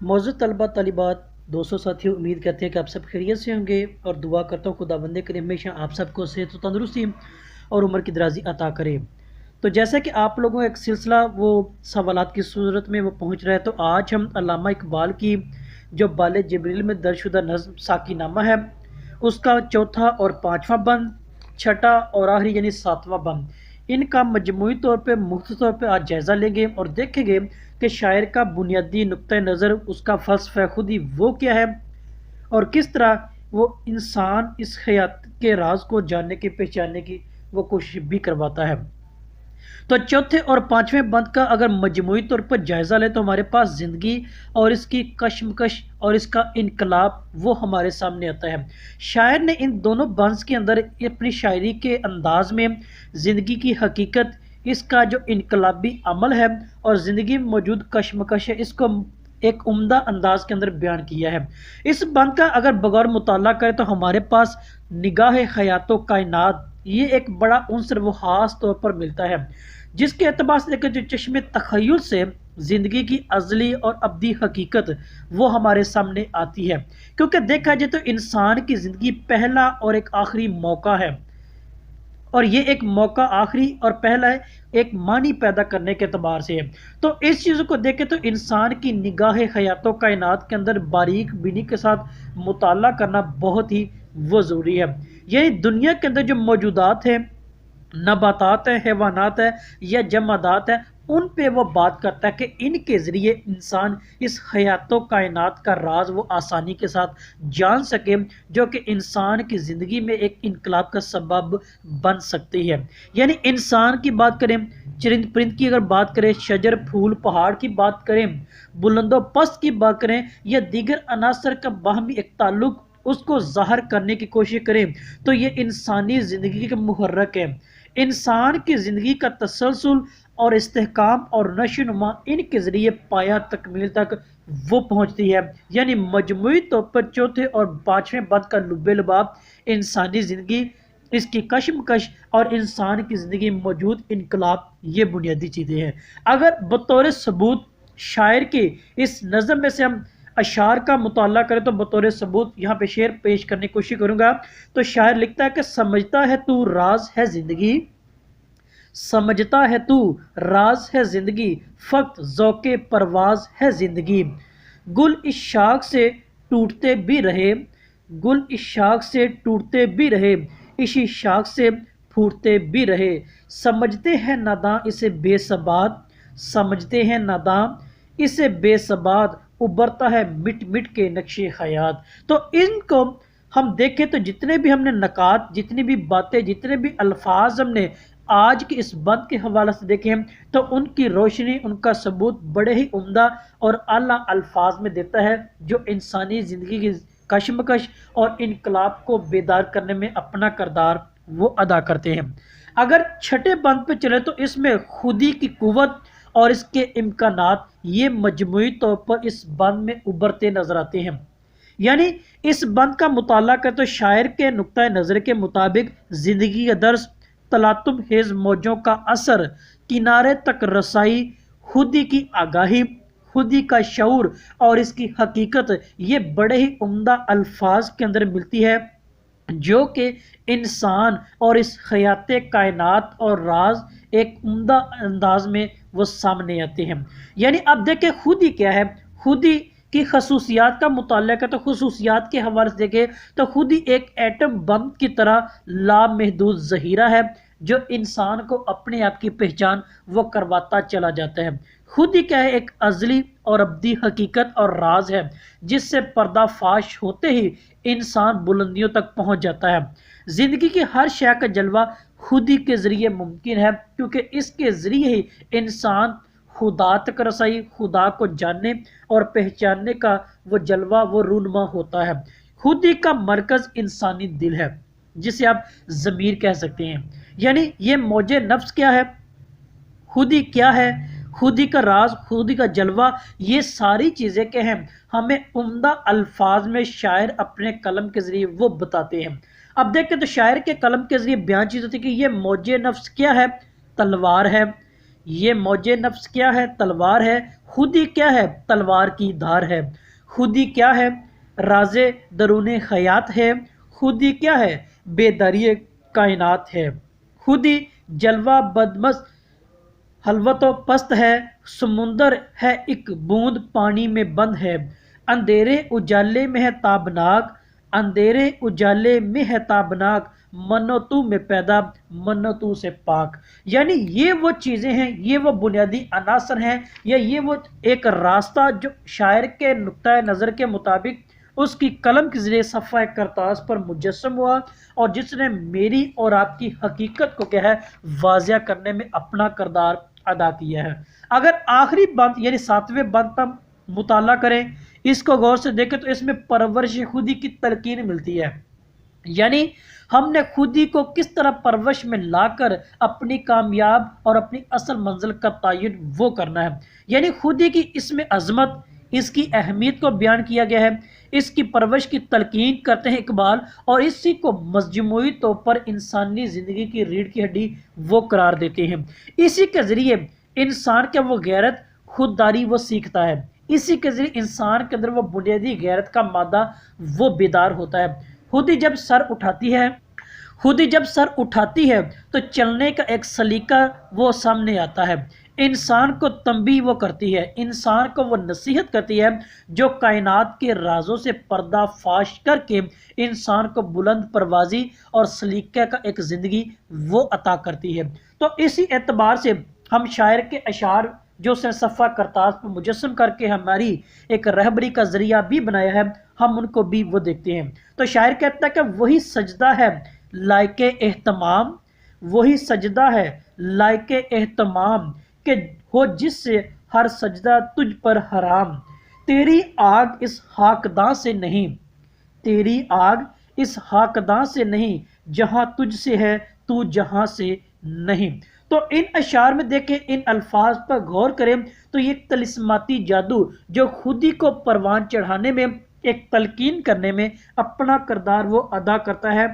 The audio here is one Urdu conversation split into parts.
معزز طلبہ طالبات دوستوں ساتھیوں، امید کرتے ہیں کہ آپ سب خیریت سے ہوں گے اور دعا کرتا ہوں خدا بندے کریم ہمیشہ آپ سب کو صحت و تندرستی اور عمر کی درازی عطا کرے۔ تو جیسا کہ آپ لوگوں ایک سلسلہ وہ سوالات کی صورت میں وہ پہنچ رہا ہے، تو آج ہم علامہ اقبال کی جو بال جبریل میں درج شدہ نظم ساقی نامہ ہے اس کا چوتھا اور پانچواں بند، چھٹا اور آخری یعنی ساتواں بند، ان کا مجموعی طور پہ مختصر طور پہ آج جائزہ لیں گے اور دیکھیں گے کہ شاعر کا بنیادی نقطہ نظر، اس کا فلسفہ خودی وہ کیا ہے اور کس طرح وہ انسان اس حیات کے راز کو جاننے کی پہچاننے کی وہ کوشش بھی کرواتا ہے۔ تو چوتھے اور پانچویں بند کا اگر مجموعی طور پر جائزہ لیں تو ہمارے پاس زندگی اور اس کی کشمکش اور اس کا انقلاب وہ ہمارے سامنے آتا ہے۔ شاعر نے ان دونوں بندز کے اندر اپنی شاعری کے انداز میں زندگی کی حقیقت، اس کا جو انقلابی عمل ہے اور زندگی میں موجود کشمکش ہے، اس کو ایک عمدہ انداز کے اندر بیان کیا ہے۔ اس بند کا اگر بغور مطالعہ کریں تو ہمارے پاس نگاہ حیات و کائنات یہ ایک بڑا عنصر وہ خاص طور پر ملتا ہے، جس کے اعتبار سے دیکھیں جو چشم تخیل سے زندگی کی ازلی اور ابدی حقیقت وہ ہمارے سامنے آتی ہے، کیونکہ دیکھا جائے تو انسان کی زندگی پہلا اور ایک آخری موقع ہے، اور یہ ایک موقع آخری اور پہلا ہے، ایک معنی پیدا کرنے کے اعتبار سے ہے۔ تو اس چیز کو دیکھیں تو انسان کی نگاہ حیات و کائنات کے اندر باریک بینی کے ساتھ مطالعہ کرنا بہت ہی وہ ضروری ہے۔ یعنی دنیا کے اندر جو موجودات ہیں، نباتات ہیں، حیوانات ہیں یا جمادات ہیں، ان پہ وہ بات کرتا ہے کہ ان کے ذریعے انسان اس حیات و کائنات کا راز وہ آسانی کے ساتھ جان سکے، جو کہ انسان کی زندگی میں ایک انقلاب کا سبب بن سکتی ہے۔ یعنی انسان کی بات کریں، چرند پرند کی اگر بات کریں، شجر پھول پہاڑ کی بات کریں، بلند و پست کی بات کریں یا دیگر عناصر کا باہمی ایک تعلق اس کو ظاہر کرنے کی کوشش کریں، تو یہ انسانی زندگی کے محرک ہے۔ انسان کی زندگی کا تسلسل اور استحکام اور نشو و نما ان کے ذریعے پایا تکمیل تک وہ پہنچتی ہے۔ یعنی مجموعی طور پر چوتھے اور پانچویں بند کا لب لباب انسانی زندگی، اس کی کشمکش اور انسان کی زندگی میں موجود انقلاب، یہ بنیادی چیزیں ہیں۔ اگر بطور ثبوت شاعر کی اس نظم میں سے ہم اشعار کا مطالعہ کریں تو بطور ثبوت یہاں پہ شعر پیش کرنے کی کوشش کروں گا۔ تو شاعر لکھتا ہے کہ سمجھتا ہے تو راز ہے زندگی، سمجھتا ہے تو راز ہے زندگی، فقط ذوق پرواز ہے زندگی، گل اس شاخ سے ٹوٹتے بھی رہے، گل اس شاخ سے ٹوٹتے بھی رہے، اسی شاخ سے پھوٹتے بھی رہے، سمجھتے ہیں ناداں اسے بے ثبات، سمجھتے ہیں ناداں اسے بے ثبات، ابھرتا ہے مٹ مٹ کے نقش حیات۔ تو ان کو ہم دیکھیں تو جتنے بھی ہم نے نکات، جتنی بھی باتیں، جتنے بھی الفاظ ہم نے آج کے اس بند کے حوالے سے دیکھیں تو ان کی روشنی، ان کا ثبوت بڑے ہی عمدہ اور اعلیٰ الفاظ میں دیتا ہے، جو انسانی زندگی کی کشمکش اور انقلاب کو بیدار کرنے میں اپنا کردار وہ ادا کرتے ہیں۔ اگر چھٹے بند پہ چلے تو اس میں خودی کی قوت اور اس کے امکانات یہ مجموعی طور پر اس بند میں ابھرتے نظر آتے ہیں۔ یعنی اس بند کا مطالعہ کریں تو شاعر کے نقطہ نظر کے مطابق زندگی کا درس، تلاطم خیز موجوں کا اثر، کنارے تک رسائی، خودی کی آگاہی، خودی کا شعور اور اس کی حقیقت یہ بڑے ہی عمدہ الفاظ کے اندر ملتی ہے، جو کہ انسان اور اس حیات کائنات اور راز ایک عمدہ انداز میں وہ سامنے آتے ہیں۔ یعنی اب دیکھیں خودی کیا ہے، خودی کی خصوصیات کا مطالعہ کریں تو خصوصیات کے حوالے سے دیکھیں تو خودی ایک ایٹم بم کی طرح لامحدود ذخیرہ ہے، جو انسان کو اپنے آپ کی پہچان وہ کرواتا چلا جاتا ہے۔ خودی کیا ہے، ایک ازلی اور ابدی حقیقت اور راز ہے، جس سے پردہ فاش ہوتے ہی انسان بلندیوں تک پہنچ جاتا ہے۔ زندگی کی ہر شے کا جلوہ خودی کے ذریعے ممکن ہے، کیونکہ اس کے ذریعے ہی انسان خدا تک رسائی، خدا کو جاننے اور پہچاننے کا وہ جلوہ وہ رونما ہوتا ہے۔ خودی کا مرکز انسانی دل ہے، جسے آپ ضمیر کہہ سکتے ہیں۔ یعنی یہ موج نفس کیا ہے، خودی کیا ہے، خودی کا راز، خودی کا جلوہ، یہ ساری چیزیں کہ ہیں ہمیں عمدہ الفاظ میں شاعر اپنے قلم کے ذریعے وہ بتاتے ہیں۔ اب دیکھیں تو شاعر کے قلم کے ذریعے بیان چیز ہوتی ہے کہ یہ موج نفس کیا ہے، تلوار ہے، یہ موج نفس کیا ہے؟ تلوار ہے۔ خودی کیا ہے؟ تلوار کی دھار ہے۔ خودی کیا ہے؟ راز درون خیات ہے۔ خودی کیا ہے؟ بیداری کائنات ہے۔ خودی جلوہ بدمست حلوت و پست ہے۔ سمندر ہے ایک بوند پانی میں بند ہے۔ اندھیرے اجالے میں ہے تابناک، اندھیرے اجالے میں ہے تابناک، منو تو میں پیدا منو تو سے پاک۔ یعنی یہ وہ چیزیں ہیں، یہ وہ بنیادی عناصر ہیں، یا یہ وہ ایک راستہ جو شاعر کے نقطۂ نظر کے مطابق اس کی قلم کے ذریعے صفحہ کرتاز پر مجسم ہوا، اور جس نے میری اور آپ کی حقیقت کو کیا ہے واضح کرنے میں اپنا کردار ادا کیا ہے۔ اگر آخری بند یعنی 7ویں بند پر مطالعہ کریں، اس کو غور سے دیکھیں تو اس میں پرورش خودی کی تلقین ملتی ہے، یعنی ہم نے خودی کو کس طرح پرورش میں لا کر اپنی کامیاب اور اپنی اصل منزل کا تعین وہ کرنا ہے۔ یعنی خودی کی اس میں عظمت، اس کی اہمیت کو بیان کیا گیا ہے، اس کی پرورش کی تلقین کرتے ہیں اقبال، اور اسی کو مجموعی طور پر انسانی زندگی کی ریڑھ کی ہڈی وہ قرار دیتے ہیں۔ اسی کے ذریعے انسان کے وہ غیرت خودداری وہ سیکھتا ہے، اسی کے ذریعے انسان کے اندر وہ بنیادی غیرت کا مادہ وہ بیدار ہوتا ہے۔ خودی جب سر اٹھاتی ہے، خودی جب سر اٹھاتی ہے تو چلنے کا ایک سلیقہ وہ سامنے آتا ہے، انسان کو تنبیہ وہ کرتی ہے، انسان کو وہ نصیحت کرتی ہے جو کائنات کے رازوں سے پردہ فاش کر کے انسان کو بلند پروازی اور سلیقہ کا ایک زندگی وہ عطا کرتی ہے۔ تو اسی اعتبار سے ہم شاعر کے اشعار جو اس نے صفحہ کرتاز پر مجسم کر کے ہماری ایک رہبری کا ذریعہ بھی بنایا ہے، ہم ان کو بھی وہ دیکھتے ہیں۔ تو شاعر کہتا ہے کہ وہی سجدہ ہے لائق اہتمام، وہی سجدہ ہے لائق اہتمام کہ ہو جس سے ہر سجدہ تجھ پر حرام، تیری آگ اس خاکداں سے نہیں، تیری آگ اس خاکداں سے نہیں، جہاں تجھ سے ہے تو جہاں سے نہیں۔ تو ان اشعار میں دیکھیں، ان الفاظ پر غور کریں تو یہ طلسماتی جادو جو خودی کو پروان چڑھانے میں، ایک تلقین کرنے میں اپنا کردار وہ ادا کرتا ہے،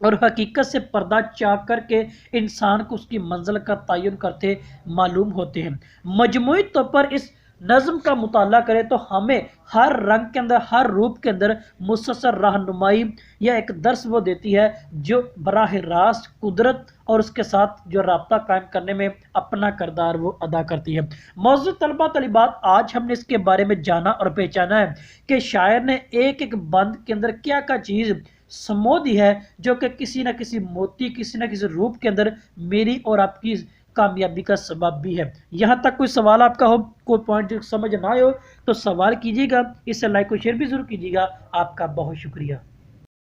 اور حقیقت سے پردہ چاک کر کے انسان کو اس کی منزل کا تعین کرتے معلوم ہوتے ہیں۔ مجموعی طور پر اس نظم کا مطالعہ کریں تو ہمیں ہر رنگ کے اندر، ہر روپ کے اندر مسلسل رہنمائی یا ایک درس وہ دیتی ہے جو براہ راست قدرت اور اس کے ساتھ جو رابطہ قائم کرنے میں اپنا کردار وہ ادا کرتی ہے۔ موضوع طلبہ طالبات، آج ہم نے اس کے بارے میں جانا اور پہچانا ہے کہ شاعر نے ایک ایک بند کے اندر کیا کیا چیز سمو دی ہے جو کہ کسی نہ کسی موتی، کسی نہ کسی روپ کے اندر میری اور آپ کی کامیابی کا سبب بھی ہے۔ یہاں تک کوئی سوال آپ کا ہو، کوئی پوائنٹ جو سمجھ نہ آئے ہو تو سوال کیجیے گا، اسے لائک و شیئر بھی ضرور کیجیے گا۔ آپ کا بہت شکریہ۔